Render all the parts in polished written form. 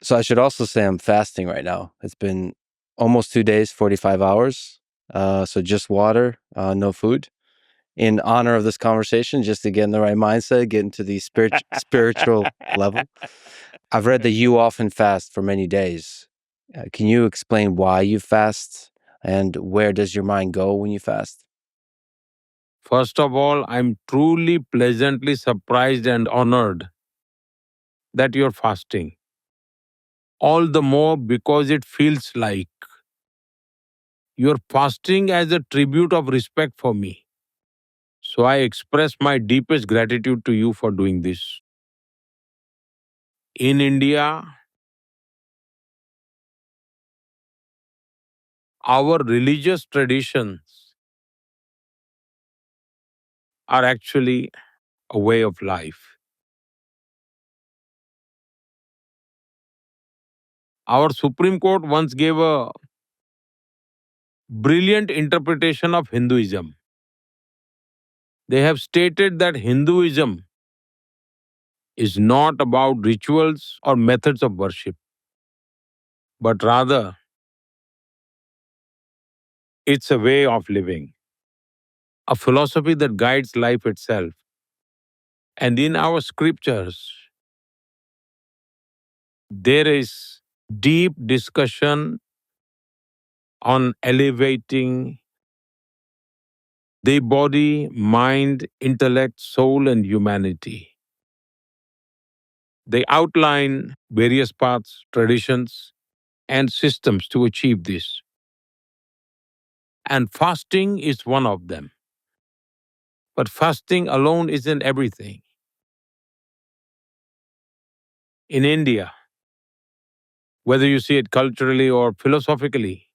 So I should also say I'm fasting right now. It's been almost 2 days, 45 hours. So just water, no food. In honor of this conversation, just to get in the right mindset, get into the spiritual level. I've read that you often fast for many days. Can you explain why you fast and where does your mind go when you fast? First of all, I'm truly pleasantly surprised and honored that you're fasting. All the more because it feels like you're fasting as a tribute of respect for me. So I express my deepest gratitude to you for doing this. In India, our religious traditions are actually a way of life. Our Supreme Court once gave a brilliant interpretation of Hinduism. They have stated that Hinduism is not about rituals or methods of worship, but rather it's a way of living, a philosophy that guides life itself. And in our scriptures, there is deep discussion on elevating the body, mind, intellect, soul, and humanity. They outline various paths, traditions, and systems to achieve this. And fasting is one of them. But fasting alone isn't everything. In India, whether you see it culturally or philosophically,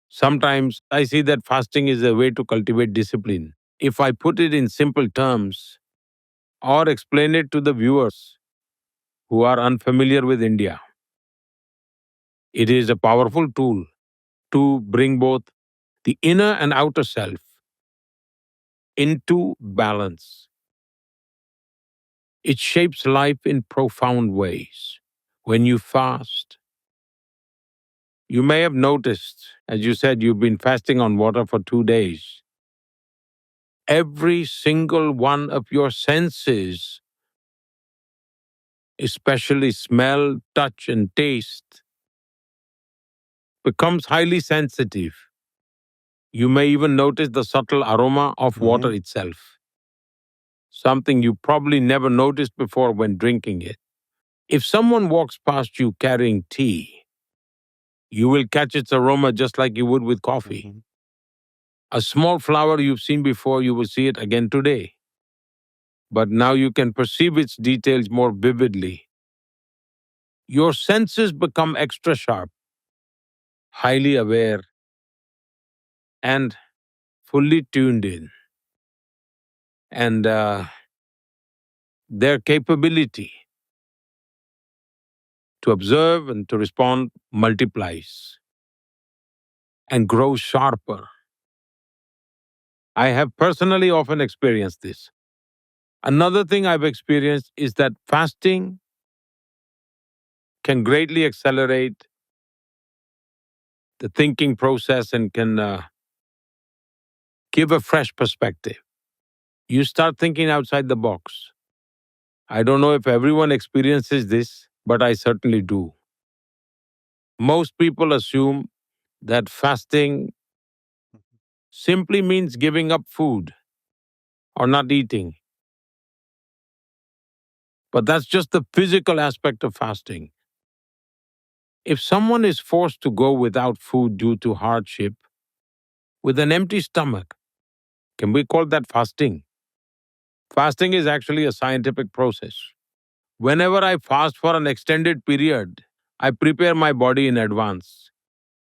sometimes I see that fasting is a way to cultivate discipline. If I put it in simple terms or explain it to the viewers who are unfamiliar with India, it is a powerful tool to bring both the inner and outer self into balance. It shapes life in profound ways. When you fast, you may have noticed, as you said, you've been fasting on water for 2 days. Every single one of your senses, especially smell, touch, and taste, becomes highly sensitive. You may even notice the subtle aroma of water itself, something you probably never noticed before when drinking it. If someone walks past you carrying tea, you will catch its aroma just like you would with coffee. A small flower you've seen before, you will see it again today. But now you can perceive its details more vividly. Your senses become extra sharp, highly aware, and fully tuned in. And their capability to observe and to respond multiplies and grows sharper. I have personally often experienced this. Another thing I've experienced is that fasting can greatly accelerate the thinking process and can give a fresh perspective. You start thinking outside the box. I don't know if everyone experiences this, but I certainly do. Most people assume that fasting simply means giving up food or not eating. But that's just the physical aspect of fasting. If someone is forced to go without food due to hardship, with an empty stomach, can we call that fasting? Fasting is actually a scientific process. Whenever I fast for an extended period, I prepare my body in advance.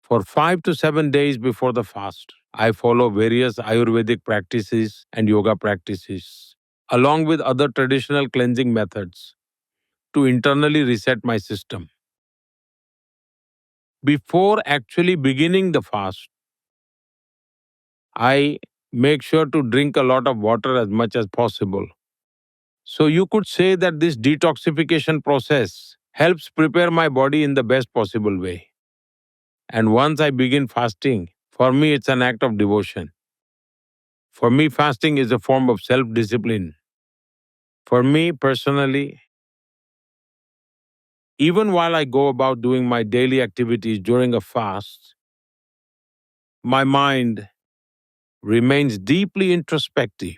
For 5 to 7 days before the fast, I follow various Ayurvedic practices and yoga practices, along with other traditional cleansing methods, to internally reset my system. Before actually beginning the fast, I make sure to drink a lot of water as much as possible. So you could say that this detoxification process helps prepare my body in the best possible way. And once I begin fasting, for me it's an act of devotion. For me, fasting is a form of self discipline. For me personally, even while I go about doing my daily activities during a fast, my mind remains deeply introspective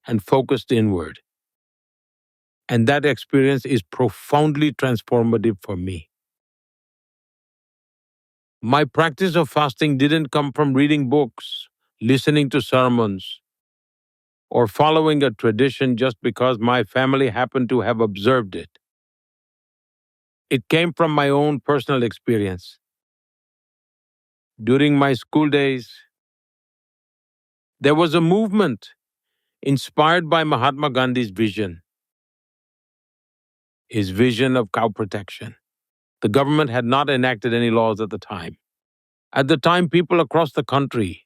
and focused inward. And that experience is profoundly transformative for me. My practice of fasting didn't come from reading books, listening to sermons, or following a tradition just because my family happened to have observed it. It came from my own personal experience. During my school days, there was a movement inspired by Mahatma Gandhi's vision, his vision of cow protection. The government had not enacted any laws at the time. At the time, people across the country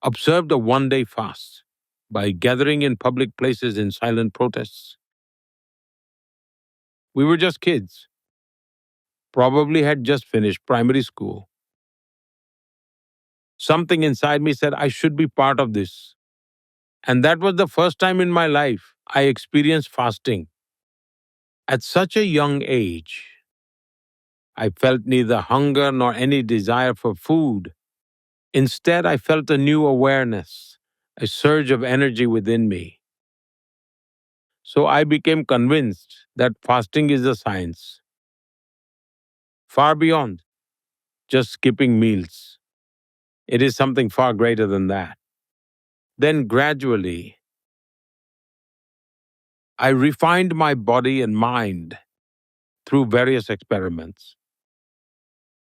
observed a one-day fast by gathering in public places in silent protests. We were just kids, probably had just finished primary school. Something inside me said I should be part of this. And that was the first time in my life I experienced fasting. At such a young age, I felt neither hunger nor any desire for food. Instead, I felt a new awareness, a surge of energy within me. So I became convinced that fasting is a science, far beyond just skipping meals. It is something far greater than that. Then gradually, I refined my body and mind through various experiments.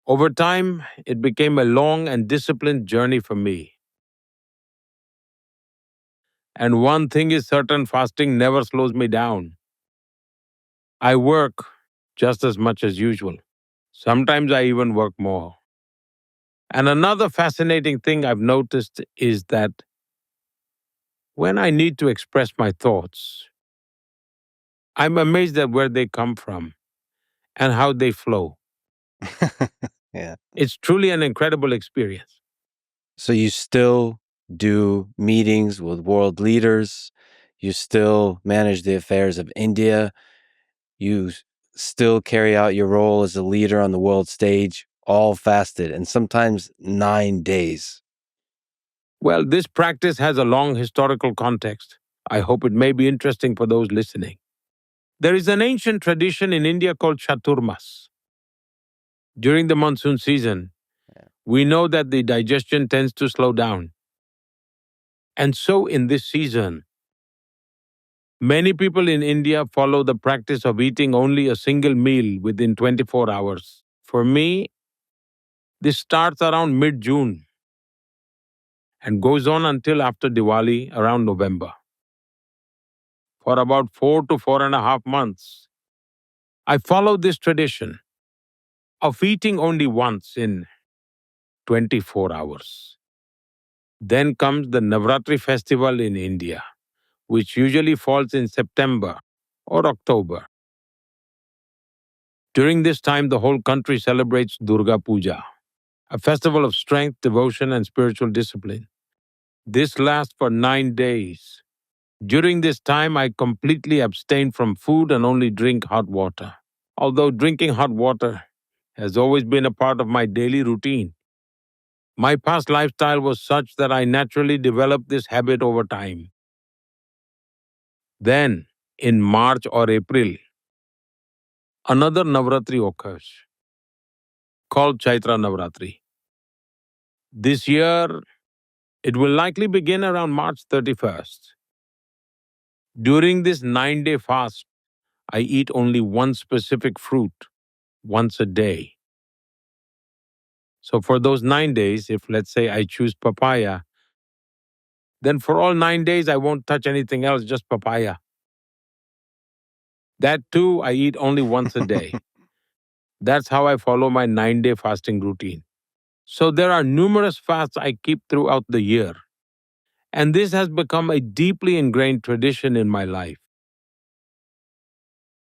Over time, it became a long and disciplined journey for me. And one thing is certain, fasting never slows me down. I work just as much as usual. Sometimes I even work more. And another fascinating thing I've noticed is that when I need to express my thoughts, I'm amazed at where they come from and how they flow. Yeah. It's truly an incredible experience. So you still do meetings with world leaders. You still manage the affairs of India. You still carry out your role as a leader on the world stage, all fasted, and sometimes 9 days. Well, this practice has a long historical context. I hope it may be interesting for those listening. There is an ancient tradition in India called Chaturmas. During the monsoon season, we know that the digestion tends to slow down. And so in this season, many people in India follow the practice of eating only a single meal within 24 hours. For me, this starts around mid-June and goes on until after Diwali around November. For about 4 to 4.5 months, I follow this tradition of eating only once in 24 hours. Then comes the Navratri festival in India, which usually falls in September or October. During this time, the whole country celebrates Durga Puja, a festival of strength, devotion, and spiritual discipline. This lasts for 9 days. During this time, I completely abstain from food and only drink hot water. Although drinking hot water has always been a part of my daily routine, my past lifestyle was such that I naturally developed this habit over time. Then, in March or April, another Navratri occurs, called Chaitra Navratri. This year, it will likely begin around March 31st. During this 9 day fast, I eat only one specific fruit once a day. So for those 9 days, if let's say I choose papaya, then for all 9 days, I won't touch anything else, just papaya. That too, I eat only once a day. That's how I follow my 9 day fasting routine. So there are numerous fasts I keep throughout the year. And this has become a deeply ingrained tradition in my life.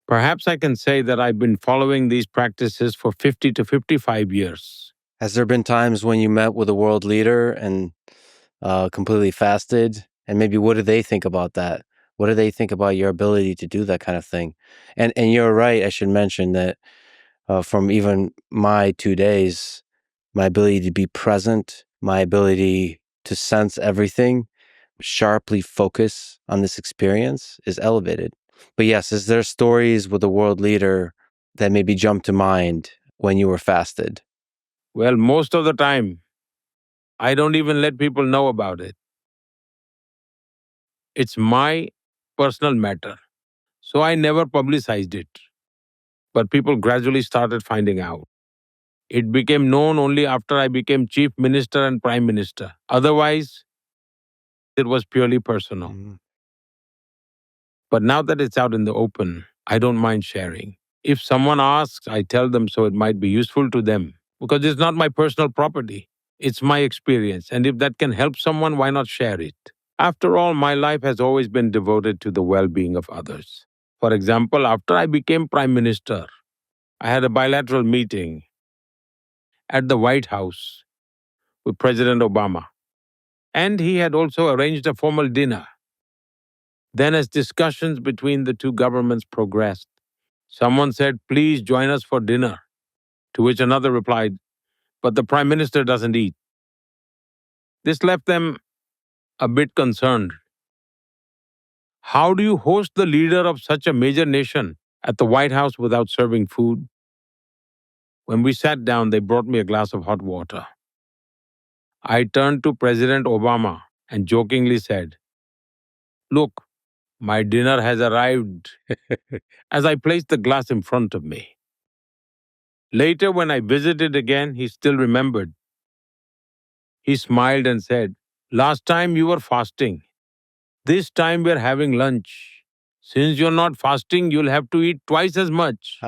Perhaps I can say that I've been following these practices for 50 to 55 years. Has there been times when you met with a world leader and completely fasted? And maybe what do they think about that? What do they think about your ability to do that kind of thing? And you're right. I should mention that from even my 2 days, my ability to be present, my ability to sense everything, sharply focus on this experience is elevated. But yes, is there stories with a world leader that maybe jump to mind when you were fasted? Well, most of the time, I don't even let people know about it. It's my personal matter. So I never publicized it. But people gradually started finding out. It became known only after I became chief minister and prime minister. Otherwise, it was purely personal. But now that it's out in the open, I don't mind sharing. If someone asks, I tell them so it might be useful to them because it's not my personal property. It's my experience. And if that can help someone, why not share it? After all, my life has always been devoted to the well being of others. For example, after I became prime minister, I had a bilateral meeting at the White House with President Obama. And he had also arranged a formal dinner. Then, as discussions between the two governments progressed, someone said, "Please join us for dinner." To which another replied, "But the Prime Minister doesn't eat." This left them a bit concerned. How do you host the leader of such a major nation at the White House without serving food? When we sat down, they brought me a glass of hot water. I turned to President Obama and jokingly said, "Look, my dinner has arrived," as I placed the glass in front of me. Later, when I visited again, he still remembered. He smiled and said, "Last time you were fasting. This time we're having lunch. Since you're not fasting, you'll have to eat twice as much."